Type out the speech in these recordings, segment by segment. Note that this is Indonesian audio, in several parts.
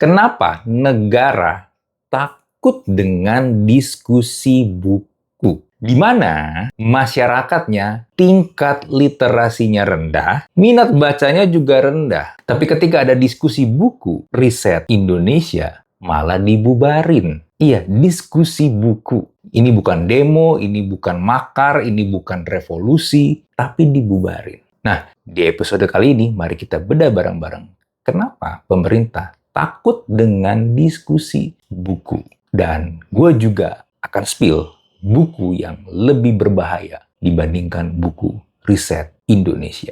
Kenapa negara takut dengan diskusi buku? Di mana masyarakatnya tingkat literasinya rendah, minat bacanya juga rendah. Tapi ketika ada diskusi buku, riset Indonesia malah dibubarin. Iya, diskusi buku. Ini bukan demo, ini bukan makar, ini bukan revolusi, tapi dibubarin. Nah, di episode kali ini, mari kita bedah bareng-bareng. Kenapa pemerintah takut dengan diskusi buku? Dan gue juga akan spill buku yang lebih berbahaya dibandingkan buku riset Indonesia.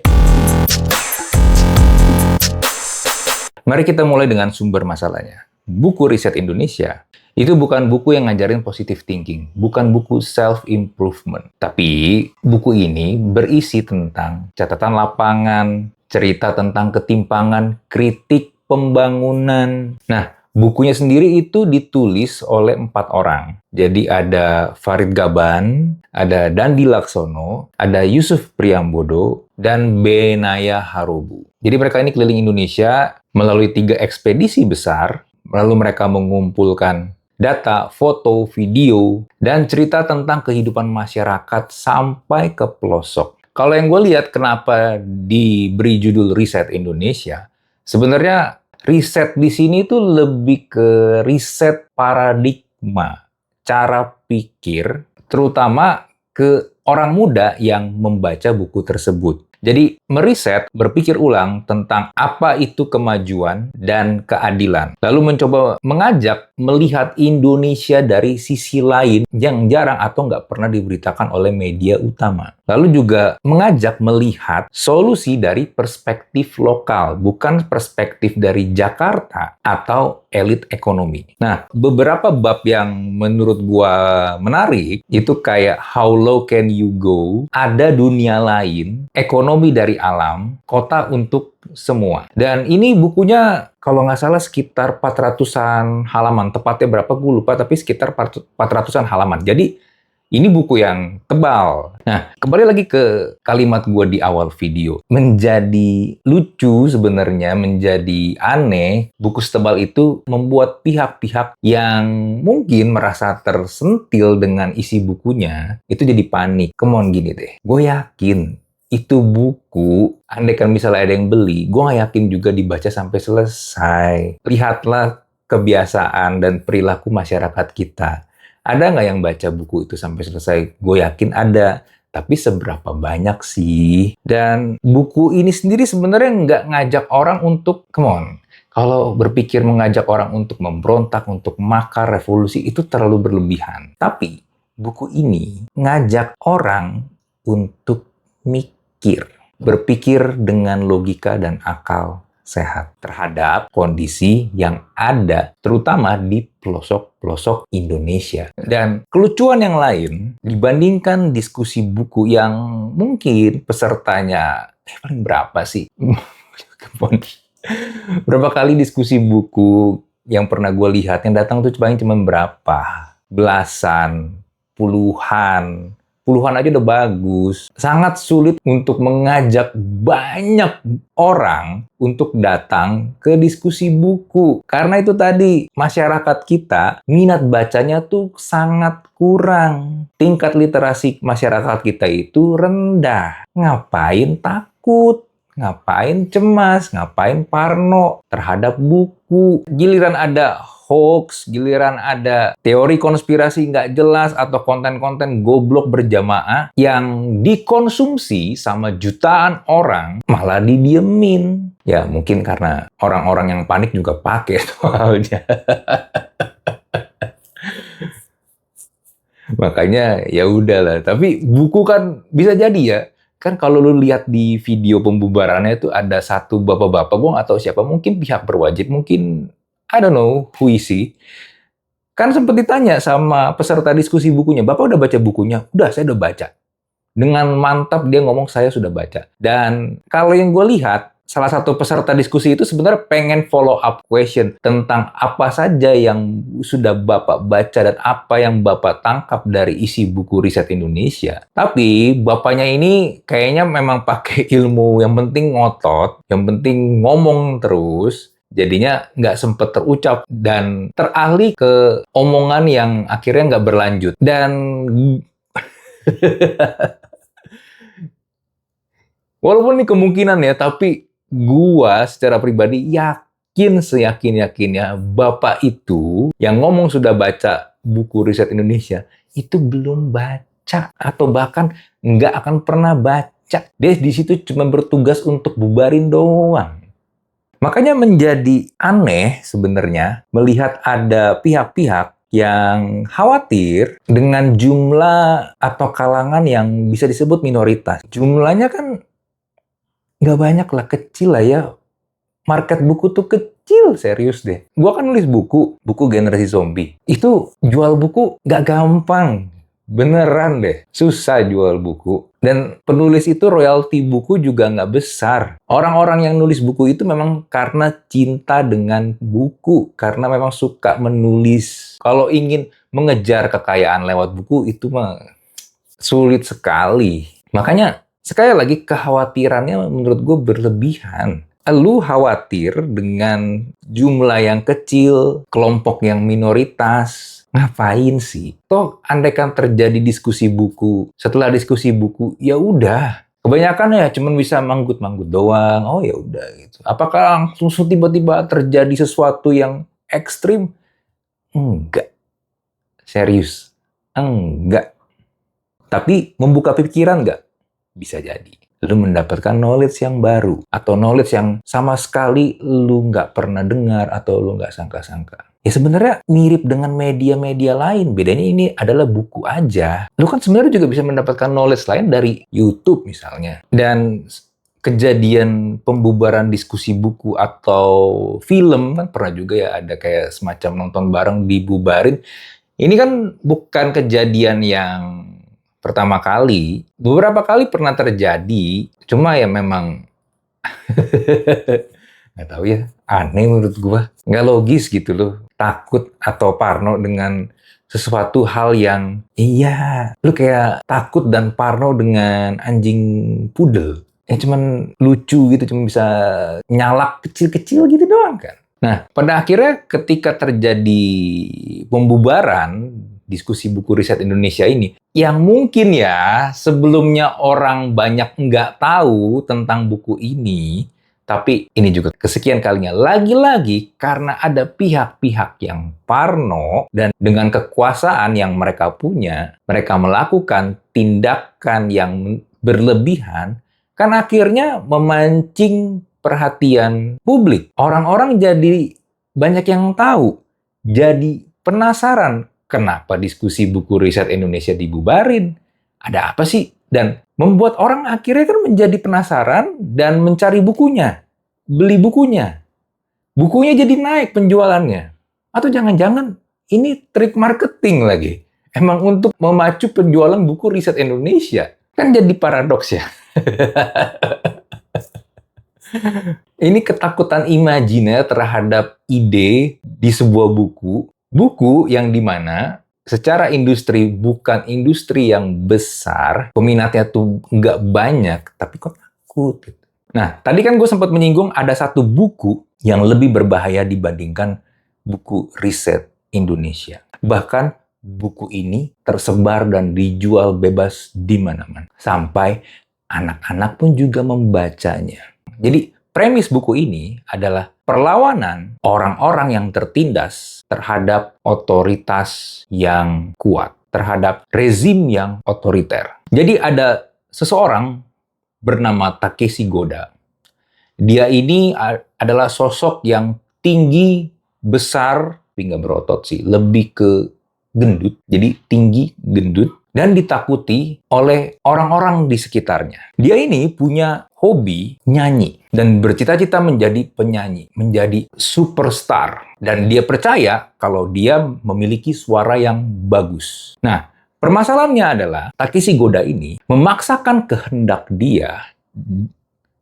Mari kita mulai dengan sumber masalahnya. Buku riset Indonesia itu bukan buku yang ngajarin positive thinking, bukan buku self-improvement. Tapi buku ini berisi tentang catatan lapangan, cerita tentang ketimpangan, kritik pembangunan. Nah, bukunya sendiri itu ditulis oleh 4 orang. Jadi ada Farid Gaban, ada Dandi Laksono, ada Yusuf Priambodo, dan Benaya Harobu. Jadi mereka ini keliling Indonesia melalui 3 ekspedisi besar, lalu mereka mengumpulkan data, foto, video, dan cerita tentang kehidupan masyarakat sampai ke pelosok. Kalau yang gue lihat kenapa diberi judul Riset Indonesia, sebenarnya riset di sini tuh lebih ke riset paradigma, cara pikir, terutama ke orang muda yang membaca buku tersebut. Jadi, meriset, berpikir ulang tentang apa itu kemajuan dan keadilan. Lalu mencoba mengajak melihat Indonesia dari sisi lain yang jarang atau nggak pernah diberitakan oleh media utama. Lalu juga mengajak melihat solusi dari perspektif lokal, bukan perspektif dari Jakarta atau elit ekonomi. Nah, beberapa bab yang menurut gua menarik itu kayak How Low Can You Go, Ada Dunia Lain, Ekonomi dari Alam, Kota untuk Semua. Dan ini bukunya kalau nggak salah sekitar 400-an halaman. Tepatnya berapa gue lupa, tapi sekitar 400-an halaman. Jadi ini buku yang tebal. Nah, kembali lagi ke kalimat gue di awal video. Menjadi lucu sebenarnya, menjadi aneh, buku setebal itu membuat pihak-pihak yang mungkin merasa tersentil dengan isi bukunya, itu jadi panik. Come on, gini deh. Gue yakin itu buku, andaikan misalnya ada yang beli, gue nggak yakin juga dibaca sampai selesai. Lihatlah kebiasaan dan perilaku masyarakat kita. Ada nggak yang baca buku itu sampai selesai? Gue yakin ada. Tapi seberapa banyak sih? Dan buku ini sendiri sebenarnya nggak ngajak orang untuk, come on, kalau berpikir mengajak orang untuk memberontak, untuk makar, revolusi, itu terlalu berlebihan. Tapi buku ini ngajak orang untuk mikir. Berpikir dengan logika dan akal sehat terhadap kondisi yang ada, terutama di pelosok-pelosok Indonesia. Dan kelucuan yang lain, dibandingkan diskusi buku yang mungkin pesertanya, paling berapa sih? Berapa kali diskusi buku yang pernah gue lihat, yang datang tuh paling cuma berapa? Belasan, puluhan aja udah bagus. Sangat sulit untuk mengajak banyak orang untuk datang ke diskusi buku. Karena itu tadi, masyarakat kita, minat bacanya tuh sangat kurang. Tingkat literasi masyarakat kita itu rendah. Ngapain takut? Ngapain cemas? Ngapain parno terhadap buku? Giliran ada hoax, giliran ada teori konspirasi nggak jelas atau konten-konten goblok berjamaah yang dikonsumsi sama jutaan orang, malah didiemin. Ya mungkin karena orang-orang yang panik juga pakai soalnya. Makanya ya udahlah. Tapi buku kan bisa jadi ya. Kan kalau lu lihat di video pembubarannya itu ada satu bapak-bapak, gue nggak tahu siapa, mungkin pihak berwajib, mungkin I don't know who is he. Kan sempat ditanya sama peserta diskusi bukunya, Bapak udah baca bukunya? Udah, saya udah baca. Dengan mantap dia ngomong, saya sudah baca. Dan kalau yang gue lihat, salah satu peserta diskusi itu sebenarnya pengen follow up question tentang apa saja yang sudah Bapak baca dan apa yang Bapak tangkap dari isi buku riset Indonesia. Tapi Bapaknya ini kayaknya memang pakai ilmu, yang penting ngotot, yang penting ngomong terus. Jadinya nggak sempet terucap dan teralih ke omongan yang akhirnya nggak berlanjut. Dan walaupun ini kemungkinan ya, tapi gua secara pribadi yakin seyakin-yakinnya Bapak itu yang ngomong sudah baca buku riset Indonesia, itu belum baca atau bahkan nggak akan pernah baca. Dia di situ cuma bertugas untuk bubarin doang. Makanya menjadi aneh sebenarnya melihat ada pihak-pihak yang khawatir dengan jumlah atau kalangan yang bisa disebut minoritas. Jumlahnya kan nggak banyak lah, kecil lah ya. Market buku tuh kecil, serius deh. Gua kan nulis buku generasi zombie. Itu jual buku nggak gampang. Beneran deh, susah jual buku. Dan penulis itu royalti buku juga nggak besar. Orang-orang yang nulis buku itu memang karena cinta dengan buku. Karena memang suka menulis. Kalau ingin mengejar kekayaan lewat buku, itu mah sulit sekali. Makanya, sekali lagi, kekhawatirannya menurut gue berlebihan. Lu khawatir dengan jumlah yang kecil, kelompok yang minoritas. Ngapain sih? Toh, andaikan terjadi diskusi buku, setelah diskusi buku, ya udah. Kebanyakan ya cuman bisa manggut-manggut doang. Oh ya udah gitu. Apakah langsung tiba-tiba terjadi sesuatu yang ekstrim? Enggak. Serius. Enggak. Tapi membuka pikiran nggak? Bisa jadi. Lu mendapatkan knowledge yang baru. Atau knowledge yang sama sekali lu nggak pernah dengar atau lu nggak sangka-sangka. Ya sebenarnya mirip dengan media-media lain. Bedanya ini adalah buku aja. Lu kan sebenarnya juga bisa mendapatkan knowledge lain dari YouTube misalnya. Dan kejadian pembubaran diskusi buku atau film kan pernah juga ya ada kayak semacam nonton bareng dibubarin. Ini kan bukan kejadian yang pertama kali, beberapa kali pernah terjadi, cuma ya memang nggak tahu ya, aneh menurut gua, nggak logis gitu loh, takut atau parno dengan sesuatu hal yang, iya, lu kayak takut dan parno dengan anjing pudel, yang cuman lucu gitu, cuma bisa nyalak kecil-kecil gitu doang kan. Nah, pada akhirnya ketika terjadi pembubaran diskusi buku riset Indonesia ini, yang mungkin ya sebelumnya orang banyak nggak tahu tentang buku ini, tapi ini juga kesekian kalinya, lagi-lagi karena ada pihak-pihak yang parno dan dengan kekuasaan yang mereka punya, mereka melakukan tindakan yang berlebihan, kan akhirnya memancing perhatian publik. Orang-orang jadi banyak yang tahu, jadi penasaran kenapa diskusi buku riset Indonesia dibubarin, ada apa sih? Dan membuat orang akhirnya kan menjadi penasaran dan mencari bukunya, beli bukunya. Bukunya jadi naik penjualannya. Atau jangan-jangan ini trik marketing lagi. Emang untuk memacu penjualan buku riset Indonesia. Kan jadi paradoks ya. Ini ketakutan imajiner terhadap ide di sebuah buku. Buku yang dimana secara industri bukan industri yang besar, peminatnya tuh nggak banyak, tapi kok takut. Nah, tadi kan gue sempat menyinggung ada satu buku yang lebih berbahaya dibandingkan buku riset Indonesia. Bahkan buku ini tersebar dan dijual bebas di mana-mana. Sampai anak-anak pun juga membacanya. Jadi, premis buku ini adalah perlawanan orang-orang yang tertindas terhadap otoritas yang kuat, terhadap rezim yang otoriter. Jadi ada seseorang bernama Takeshi Goda. Dia ini adalah sosok yang tinggi, besar, tapi nggak berotot sih, lebih ke gendut. Jadi tinggi, gendut, dan ditakuti oleh orang-orang di sekitarnya. Dia ini punya hobi nyanyi dan bercita-cita menjadi penyanyi, menjadi superstar. Dan dia percaya kalau dia memiliki suara yang bagus. Nah, permasalahannya adalah Takeshi Goda ini memaksakan kehendak dia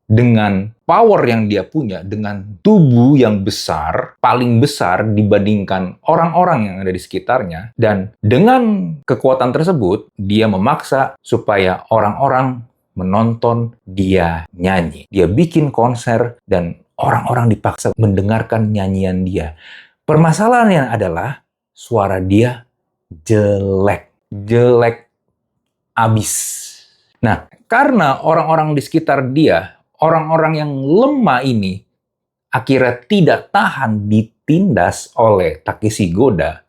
dengan power yang dia punya, dengan tubuh yang besar, paling besar dibandingkan orang-orang yang ada di sekitarnya, dan dengan kekuatan tersebut, dia memaksa supaya orang-orang menonton dia nyanyi. Dia bikin konser, dan Orang-orang dipaksa mendengarkan nyanyian dia. Permasalahannya adalah suara dia jelek. Jelek abis. Nah, karena orang-orang di sekitar dia, orang-orang yang lemah ini, akhirnya tidak tahan ditindas oleh Takeshi Goda,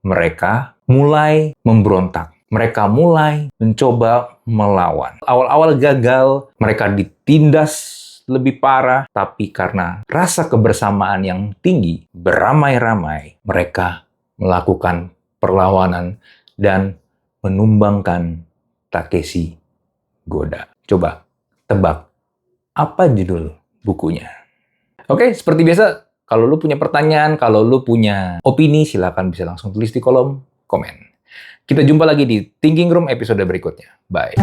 mereka mulai memberontak. Mereka mulai mencoba melawan. Awal-awal gagal, mereka ditindas lebih parah, tapi karena rasa kebersamaan yang tinggi, beramai-ramai, mereka melakukan perlawanan dan menumbangkan Takeshi Goda. Coba tebak, apa judul bukunya? Oke, seperti biasa, kalau lu punya pertanyaan, kalau lu punya opini, silakan bisa langsung tulis di kolom komen. Kita jumpa lagi di Thinking Room episode berikutnya. Bye.